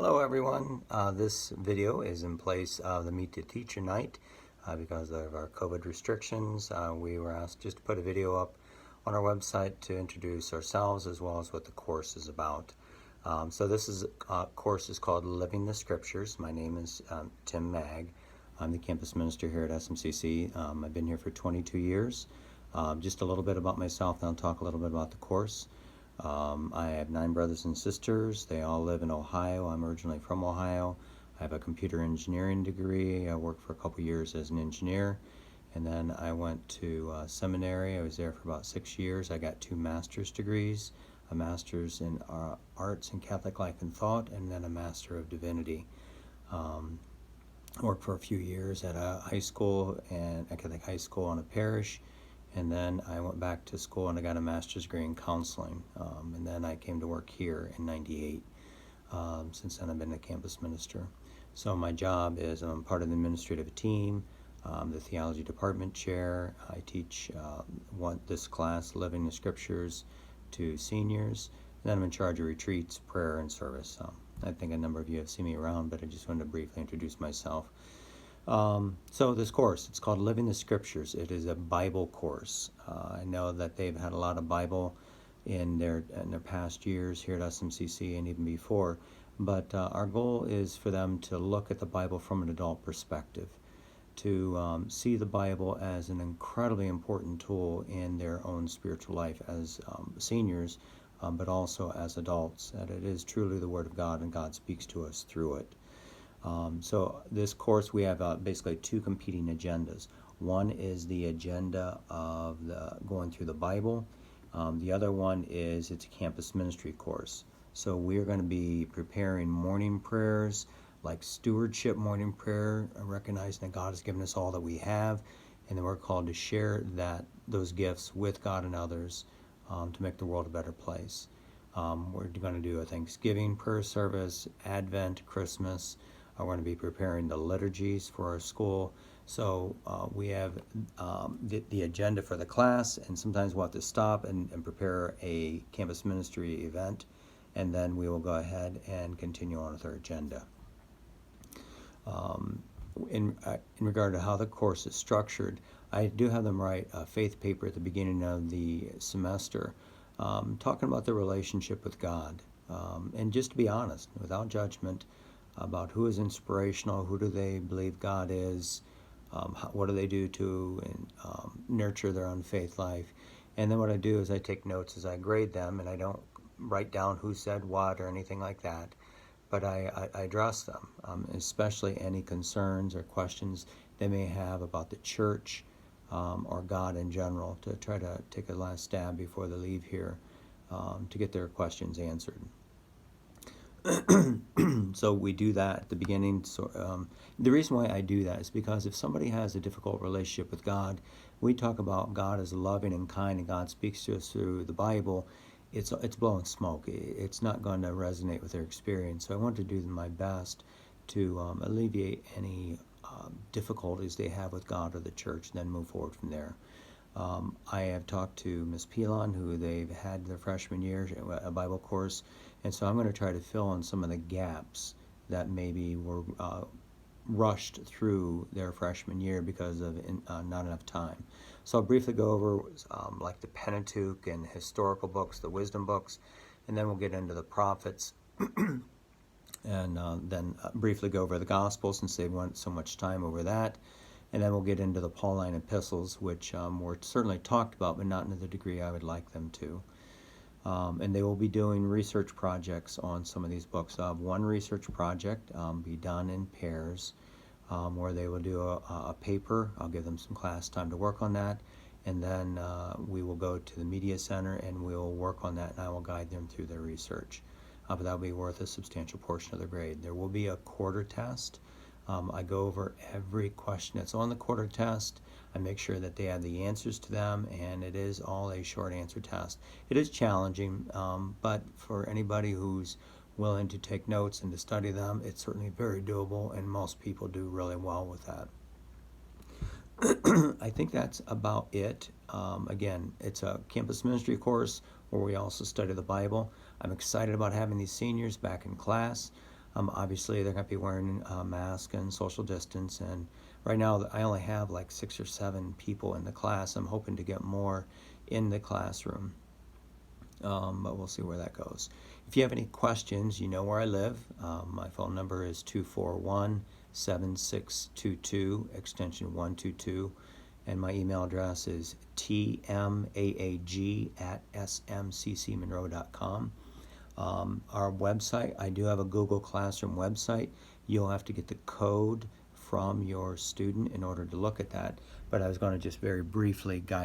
Hello everyone. This video is in place of the Meet the Teacher night because of our COVID restrictions. We were asked just to put a video up on our website to introduce ourselves as well as what the course is about. This course is called Living the Scriptures. My name is Tim Mag. I'm the campus minister here at SMCC. I've been here for 22 years. Just a little bit about myself, and I'll talk a little bit about the course. I have 9 brothers and sisters. They all live in Ohio. I'm originally from Ohio. I have a computer engineering degree. I worked for a couple years as an engineer, and then I went to seminary. I was there for about 6 years. I got 2 master's degrees, a master's in arts and Catholic life and thought, and then a master of divinity. Worked for a few years at a high school and a Catholic high school in a parish. And then I went back to school and I got a master's degree in counseling. And then I came to work here in '98. Since then I've been a campus minister. So my job is I'm part of the administrative team, the theology department chair. I teach this class, Living the Scriptures, to seniors. And then I'm in charge of retreats, prayer, and service. I think a number of you have seen me around, but I just wanted to briefly introduce myself. So this course, it's called Living the Scriptures. It is a Bible course. I know that they've had a lot of Bible in their past years here at SMCC and even before, but our goal is for them to look at the Bible from an adult perspective, to see the Bible as an incredibly important tool in their own spiritual life as seniors, but also as adults, that it is truly the Word of God and God speaks to us through it. So this course, we have basically 2 competing agendas. One is the agenda of going through the Bible. The other one is it's a campus ministry course. So we're going to be preparing morning prayers, like stewardship morning prayer, recognizing that God has given us all that we have, and then we're called to share those gifts with God and others to make the world a better place. We're going to do a Thanksgiving prayer service, Advent, Christmas. We're going to be preparing the liturgies for our school. So we have the agenda for the class, and sometimes we'll have to stop and prepare a campus ministry event, and then we will go ahead and continue on with our agenda. In regard to how the course is structured, I do have them write a faith paper at the beginning of the semester, talking about the relationship with God, and just to be honest, without judgment, about who is inspirational, who do they believe God is, what do they do to nurture their own faith life. And then what I do is I take notes as I grade them, and I don't write down who said what or anything like that, but I address them, especially any concerns or questions they may have about the church or God in general, to try to take a last stab before they leave here to get their questions answered. So we do that at the beginning. So the reason why I do that is because if somebody has a difficult relationship with God, we talk about God as loving and kind, and God speaks to us through the Bible. It's blowing smoke. It's not going to resonate with their experience. So I want to do my best to alleviate any difficulties they have with God or the church, and then move forward from there. I have talked to Ms. Pilon, who they've had their freshman year, a Bible course, and so I'm going to try to fill in some of the gaps that maybe were rushed through their freshman year because of not enough time. So I'll briefly go over like the Pentateuch and historical books, the wisdom books, and then we'll get into the prophets, and then briefly go over the Gospels since they went so much time over that. And then we'll get into the Pauline epistles, which were certainly talked about, but not to the degree I would like them to. And they will be doing research projects on some of these books. One research project be done in pairs, where they will do a paper. I'll give them some class time to work on that. And then we will go to the media center and we'll work on that, and I will guide them through their research. But that will be worth a substantial portion of their grade. There will be a quarter test. I go over every question that's on the quarter test. I make sure that they have the answers to them, and it is all a short answer test. It is challenging, but for anybody who's willing to take notes and to study them, it's certainly very doable, and most people do really well with that. I think that's about it. Again, it's a campus ministry course where we also study the Bible. I'm excited about having these seniors back in class. Obviously, they're going to be wearing a mask and social distance. And right now, I only have like 6 or 7 people in the class. I'm hoping to get more in the classroom, but we'll see where that goes. If you have any questions, you know where I live. My phone number is 241-7622, extension 122. And my email address is tmaag@smccmonroe.com. Our website, I do have a Google Classroom website. You'll have to get the code from your student in order to look at that. But I was going to just very briefly guide